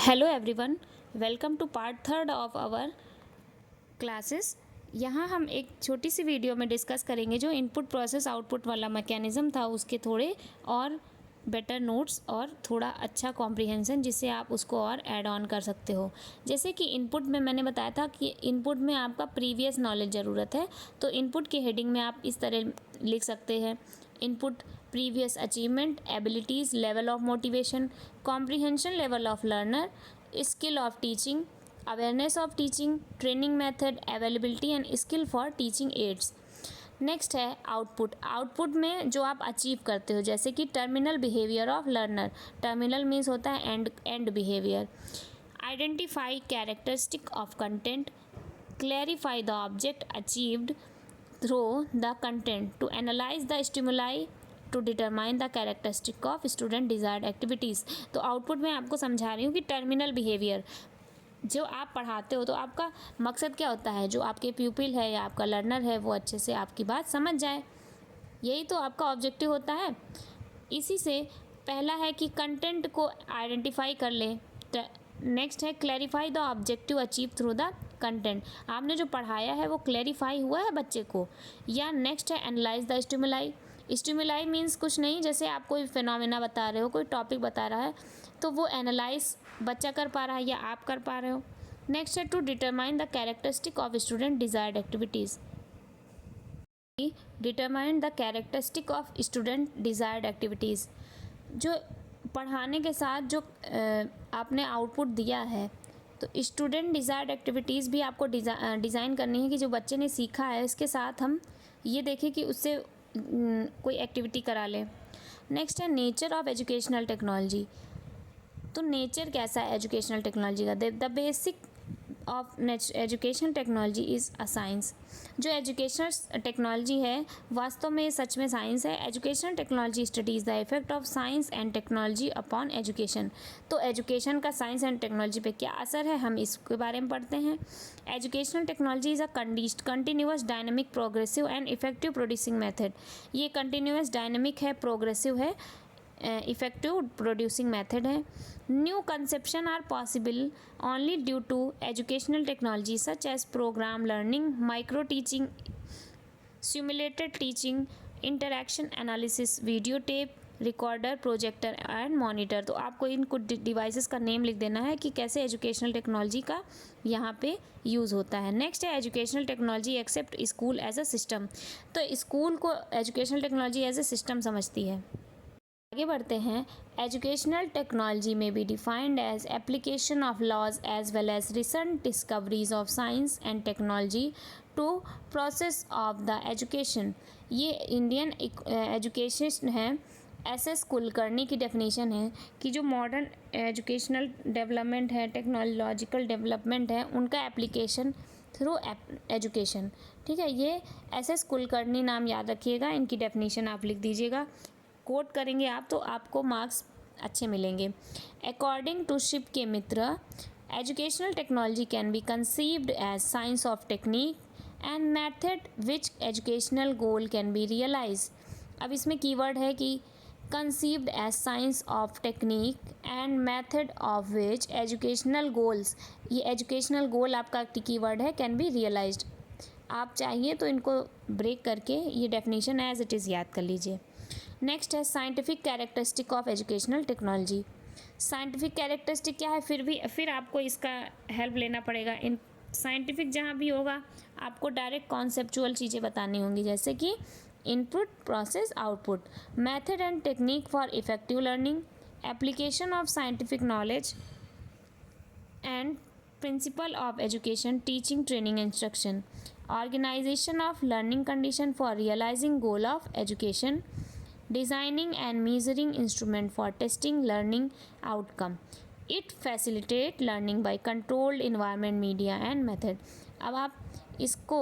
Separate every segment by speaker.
Speaker 1: Hello everyone, welcome to part third of our classes. यहाँ हम एक छोटी सी वीडियो में डिस्कस करेंगे जो इनपुट प्रोसेस आउटपुट वाला मैकेनिज़्म था, उसके थोड़े और बेटर नोट्स और थोड़ा अच्छा कॉम्प्रिहेंशन जिससे आप उसको और ऐड ऑन कर सकते हो। जैसे कि इनपुट में मैंने बताया था कि इनपुट में आपका प्रीवियस नॉलेज ज़रूरत है, तो इनपुट की हेडिंग में आप इस तरह लिख सकते हैं: input previous achievement, abilities, level of motivation, comprehension level of learner, skill of teaching, awareness of teaching, training method, availability and skill for teaching aids। Next है आउटपुट। आउटपुट में जो आप अचीव करते हो, जैसे कि terminal behaviour of learner. Terminal means होता है and behaviour. Identify characteristic of content, clarify the object achieved through the content, to analyse the stimuli, to determine the characteristic of student desired activities. तो output में आपको समझा रही हूँ कि terminal behaviour जो आप पढ़ाते हो, तो आपका मकसद क्या होता है, जो आपके प्यूपिल है या आपका लर्नर है वो अच्छे से आपकी बात समझ जाए, यही तो आपका ऑब्जेक्टिव होता है। इसी से पहला है कि कंटेंट को आइडेंटिफाई कर ले। नेक्स्ट है clarify the objective achieve through the content. आपने जो पढ़ाया है वो क्लैरिफाई हुआ है बच्चे को। या नेक्स्ट है analyse the stimuli. Stimuli means कुछ नहीं, जैसे आप कोई फिनोमेना बता रहे हो, कोई टॉपिक बता रहा है, तो वो एनालाइज बच्चा कर पा रहा है या आप कर पा रहे हो। नेक्स्ट है to determine the characteristic of student desired activities. Determine the characteristic of student desired activities, जो पढ़ाने के साथ जो आपने आउटपुट दिया है, तो स्टूडेंट डिजायर्ड एक्टिविटीज़ भी आपको डिज़ाइन करनी है कि जो बच्चे ने सीखा है इसके साथ हम ये देखें कि उससे कोई एक्टिविटी करा लें। नेक्स्ट है नेचर ऑफ एजुकेशनल टेक्नोलॉजी। तो नेचर कैसा है एजुकेशनल टेक्नोलॉजी का? The basic of education technology is a science. जो एजुकेशनल टेक्नोलॉजी है वास्तव में सच में साइंस है। Educational technology studies the effect of science and technology upon education. तो एजुकेशन का साइंस एंड टेक्नोलॉजी पे क्या असर है, हम इसके बारे में पढ़ते हैं। Educational technology is a continuous dynamic progressive and effective producing method. ये कंटिन्यूअस डायनेमिक है, प्रोग्रेसिव है, इफेक्टिव प्रोड्यूसिंग मेथड है। New conception are possible only due to educational technology such as programme learning, micro teaching, simulated teaching, interaction analysis, video tape, recorder, projector and monitor. तो आपको इन कुछ devices का name लिख देना है कि कैसे एजुकेशनल टेक्नोलॉजी का यहाँ पे यूज़ होता है। नेक्स्ट है educational technology except school as a system. तो स्कूल को educational technology as a system समझती है। आगे बढ़ते हैं। एजुकेशनल टेक्नोलॉजी में be defined as application of laws as well as recent discoveries of science and technology to process of the education. ये Indian education है, एस कुलकर्णी की डेफिनेशन है कि जो मॉडर्न एजुकेशनल डेवलपमेंट है, टेक्नोलॉजिकल डेवलपमेंट है, उनका एप्लीकेशन थ्रू एजुकेशन। ठीक है, ये एस कुलकर्णी नाम याद रखिएगा, इनकी डेफिनेशन आप लिख दीजिएगा। कोट करेंगे आप तो आपको मार्क्स अच्छे मिलेंगे। According to Shiv K Mitra, educational technology can be conceived as science of technique and method which educational goal can be realise. अब इसमें कीवर्ड है कि conceived as science of technique and method of which educational goals. ये educational goal आपका keyword है, can be realised. आप चाहिए तो इनको ब्रेक करके ये डेफिनेशन एज इट इज़ याद कर लीजिए। नेक्स्ट है scientific characteristic of educational technology. Scientific characteristic क्या है, फिर आपको इसका हेल्प लेना पड़ेगा। इन साइंटिफिक जहाँ भी होगा आपको डायरेक्ट कॉन्सेप्चुअल चीज़ें बतानी होंगी, जैसे कि input process output, method and technique for effective learning, application of scientific knowledge and principle of education, teaching, training, instruction, organisation of learning condition for realising goal of education, designing and measuring instrument for testing learning outcome. It facilitate learning by controlled environment, media and method. अब आप इसको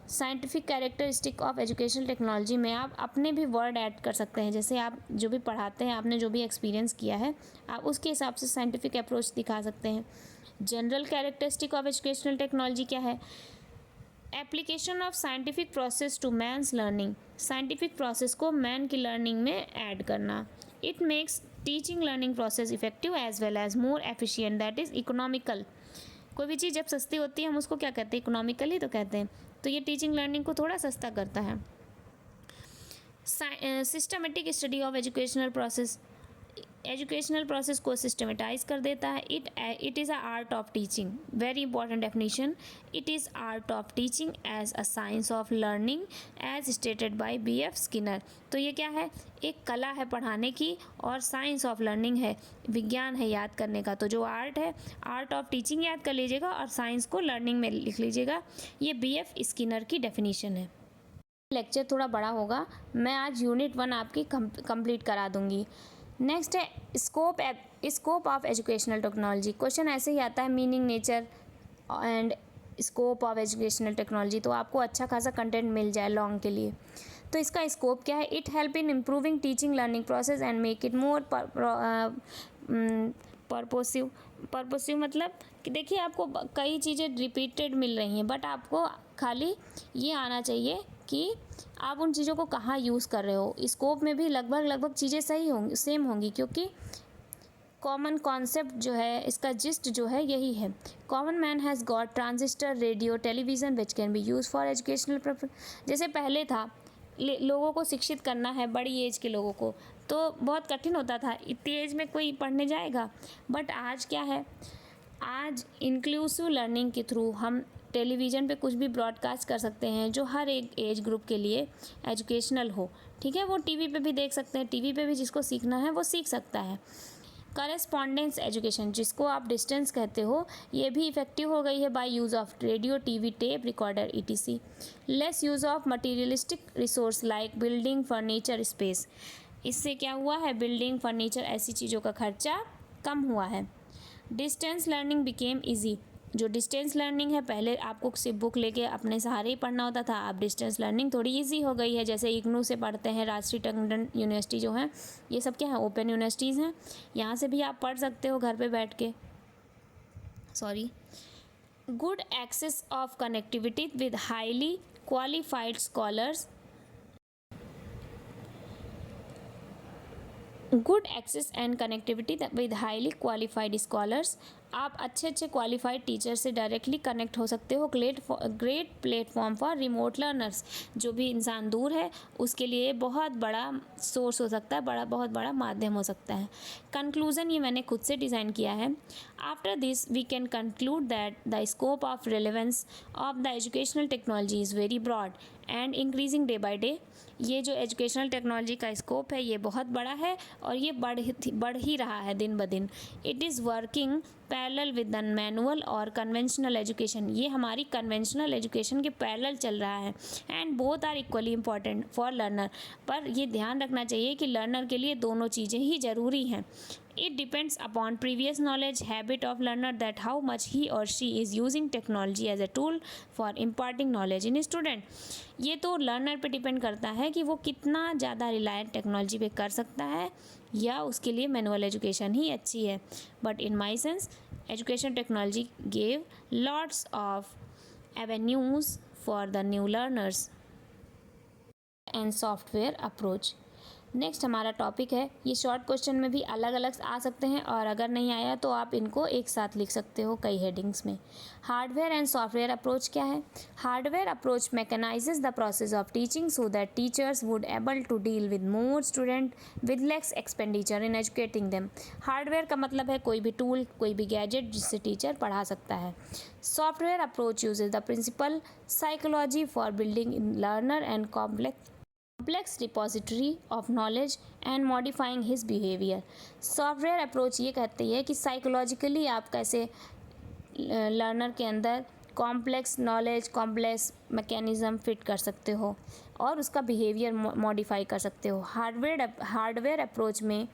Speaker 1: scientific characteristic of educational technology में आप अपने भी word add कर सकते हैं। जैसे आप जो भी पढ़ाते हैं, आपने जो भी एक्सपीरियंस किया है, आप उसके हिसाब से साइंटिफिक अप्रोच दिखा सकते हैं। General characteristic of educational technology क्या है? Application of scientific process to man's learning. Scientific process को मैन की लर्निंग में ऐड करना। It makes teaching learning process effective as well as more efficient, that is economical. कोई भी चीज़ जब सस्ती होती है हम उसको क्या कहते हैं, इकोनॉमिकल ही तो कहते हैं। तो ये टीचिंग लर्निंग को थोड़ा सस्ता करता है। Systematic study of educational process को सिस्टमेटाइज कर देता है। It is a art of teaching, very important definition. It is art of teaching as a science of learning as stated by B.F. Skinner. तो ये क्या है, एक कला है पढ़ाने की और साइंस ऑफ लर्निंग है, विज्ञान है याद करने का। तो जो आर्ट है, आर्ट ऑफ टीचिंग याद कर लीजिएगा और साइंस को लर्निंग में लिख लीजिएगा। ये B.F. स्किनर की डेफिनेशन है। लेक्चर थोड़ा बड़ा होगा, मैं आज यूनिट 1 आपकी कंप्लीट करा दूंगी। नेक्स्ट है scope of educational technology. Question ऐसे ही आता है, meaning, nature and scope of educational technology. तो आपको अच्छा खासा कंटेंट मिल जाए लॉन्ग के लिए। तो इसका स्कोप क्या है, it help in improving teaching learning process and make it more purposive मतलब कि देखिए आपको कई चीज़ें रिपीटेड मिल रही हैं, बट आपको खाली ये आना चाहिए कि आप उन चीज़ों को कहाँ यूज़ कर रहे हो। स्कोप में भी लगभग चीज़ें सही होंगी, सेम होंगी, क्योंकि कॉमन कॉन्सेप्ट जो है, इसका जिस्ट जो है यही है। Common man has got transistor, radio, television which can be use for educational purpose. जैसे पहले था, लोगों को शिक्षित करना है, बड़ी एज के लोगों को, तो बहुत कठिन होता था, इतनी एज में कोई पढ़ने जाएगा। बट आज क्या है, आज इंक्लूसिव लर्निंग के थ्रू हम टेलीविज़न पे कुछ भी ब्रॉडकास्ट कर सकते हैं जो हर एक एज ग्रुप के लिए एजुकेशनल हो। ठीक है, वो टीवी पे भी देख सकते हैं, टीवी पे भी जिसको सीखना है वो सीख सकता है। करेस्पॉन्डेंस एजुकेशन, जिसको आप डिस्टेंस कहते हो, ये भी इफेक्टिव हो गई है by use of radio, TV, tape recorder etc। Less use of materialistic resource like building, furniture, space. इससे क्या हुआ है, बिल्डिंग, फर्नीचर ऐसी चीज़ों का खर्चा कम हुआ है। Distance learning became easy. जो डिस्टेंस लर्निंग है, पहले आपको सिर्फ बुक लेके अपने सहारे ही पढ़ना होता था, अब डिस्टेंस लर्निंग थोड़ी इजी हो गई है। जैसे इग्नू से पढ़ते हैं, राष्ट्रीय टंडन यूनिवर्सिटी जो है, ये सब क्या है, ओपन यूनिवर्सिटीज़ हैं, यहाँ से भी आप पढ़ सकते हो घर पे बैठ के। Good access of connectivity with highly qualified scholars. Good access and connectivity with highly qualified scholars. आप अच्छे क्वालिफाइड टीचर से डायरेक्टली कनेक्ट हो सकते हो। Great platform for remote learners. जो भी इंसान दूर है उसके लिए बहुत बड़ा सोर्स हो सकता है, बहुत बड़ा माध्यम हो सकता है। कंक्लूजन ये मैंने खुद से डिज़ाइन किया है। After this we can conclude that the scope of relevance of the educational technology is very broad and increasing day by day. ये जो एजुकेशनल टेक्नोलॉजी का स्कोप है ये बहुत बड़ा है और ये बढ़ ही रहा है दिन ब दिन। It is working parallel with the manual और कन्वेंशनल एजुकेशन। ये हमारी कन्वेंशनल एजुकेशन के पैरेलल चल रहा है and both are equally important for learner. पर ये ध्यान रखना चाहिए कि लर्नर के लिए दोनों चीज़ें ही ज़रूरी हैं। It depends upon previous knowledge, habit of learner that how much he or she is using technology as a tool for imparting knowledge in student। ये तो लर्नर पे डिपेंड करता है कि वो कितना ज़्यादा रिलायंट टेक्नोलॉजी पे कर सकता है या उसके लिए मैनुअल एजुकेशन ही अच्छी है। But in my sense education technology gave lots of avenues for the new learners and software approach. Next हमारा टॉपिक है, ये शॉर्ट क्वेश्चन में भी अलग अलग आ सकते हैं और अगर नहीं आया तो आप इनको एक साथ लिख सकते हो कई हेडिंग्स में। हार्डवेयर एंड सॉफ्टवेयर अप्रोच क्या है? Hardware approach mechanises the process of teaching so that teachers would able to deal with more student with less expenditure in educating them. Hardware का मतलब है कोई भी टूल, कोई भी गैजेट जिससे टीचर पढ़ा सकता है। Software approach uses the principle psychology for building in learner and complex repository of knowledge and modifying his behavior। Software approach ये कहती है कि साइकोलॉजिकली आप कैसे लर्नर के अंदर complex knowledge, complex mechanism fit कर सकते हो और उसका बिहेवियर मॉडिफाई कर सकते हो। हार्डवेयर अप्रोच में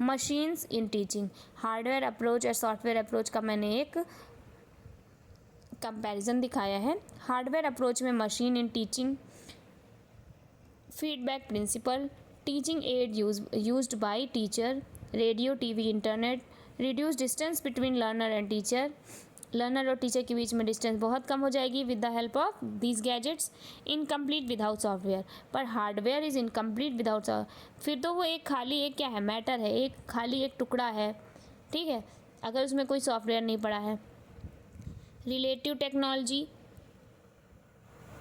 Speaker 1: machines in teaching. Hardware approach और सॉफ्टवेयर अप्रोच का मैंने एक कंपैरिजन दिखाया है। हार्डवेयर अप्रोच में machine in teaching, feedback principle, teaching aid used by teacher, radio, TV, internet, reduce distance between learner and teacher, learner और teacher के बीच में डिस्टेंस बहुत कम हो जाएगी with the help of these gadgets. Incomplete without software, पर hardware is incomplete without, फिर तो वो एक खाली एक क्या है, मैटर है, एक खाली एक टुकड़ा है, ठीक है, अगर उसमें कोई सॉफ्टवेयर नहीं पड़ा है। Relative technology,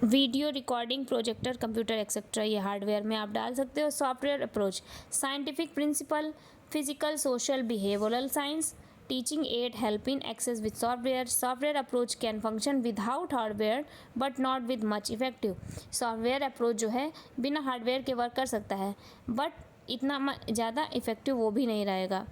Speaker 1: video recording, projector, computer etcetera, ये हार्डवेयर में आप डाल सकते हो। Software approach, scientific principle, physical, social, behavioural science, teaching aid help in access with software. Software approach can function without hardware but not with much effective. Software approach जो है बिना hardware के वर्क कर सकता है बट इतना ज़्यादा effective वो भी नहीं रहेगा।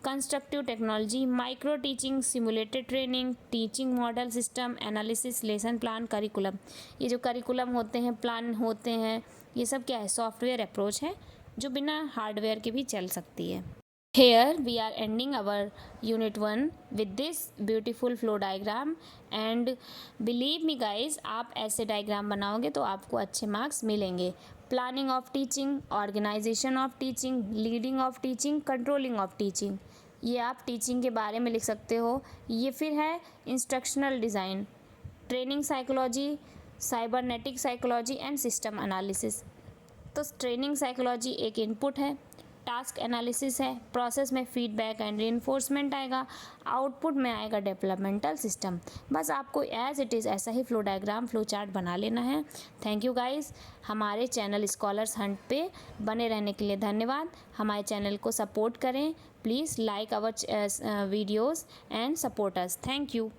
Speaker 1: Constructive technology, micro teaching, simulated training, teaching model system, analysis, lesson plan, curriculum, ये जो करिकुलम होते हैं, प्लान होते हैं, ये सब क्या है, सॉफ्टवेयर अप्रोच है जो बिना हार्डवेयर के भी चल सकती है। Here we are ending our unit 1 with this beautiful flow diagram and believe me guys, आप ऐसे डायग्राम बनाओगे तो आपको अच्छे मार्क्स मिलेंगे। Planning of teaching, organisation of teaching, leading of teaching, controlling of teaching, ये आप टीचिंग के बारे में लिख सकते हो। ये फिर है instructional design, training psychology, cybernetic psychology and system analysis. तो ट्रेनिंग साइकोलॉजी एक इनपुट है, टास्क एनालिसिस है, प्रोसेस में फीडबैक एंड रीइंफोर्समेंट आएगा, आउटपुट में आएगा डेवलपमेंटल सिस्टम। बस आपको एज इट इज़ ऐसा ही फ्लो डायग्राम, फ्लो चार्ट बना लेना है। थैंक यू गाइस, हमारे चैनल स्कॉलर्स हंट पे बने रहने के लिए धन्यवाद। हमारे चैनल को सपोर्ट करें, please like our videos and support us. Thank you.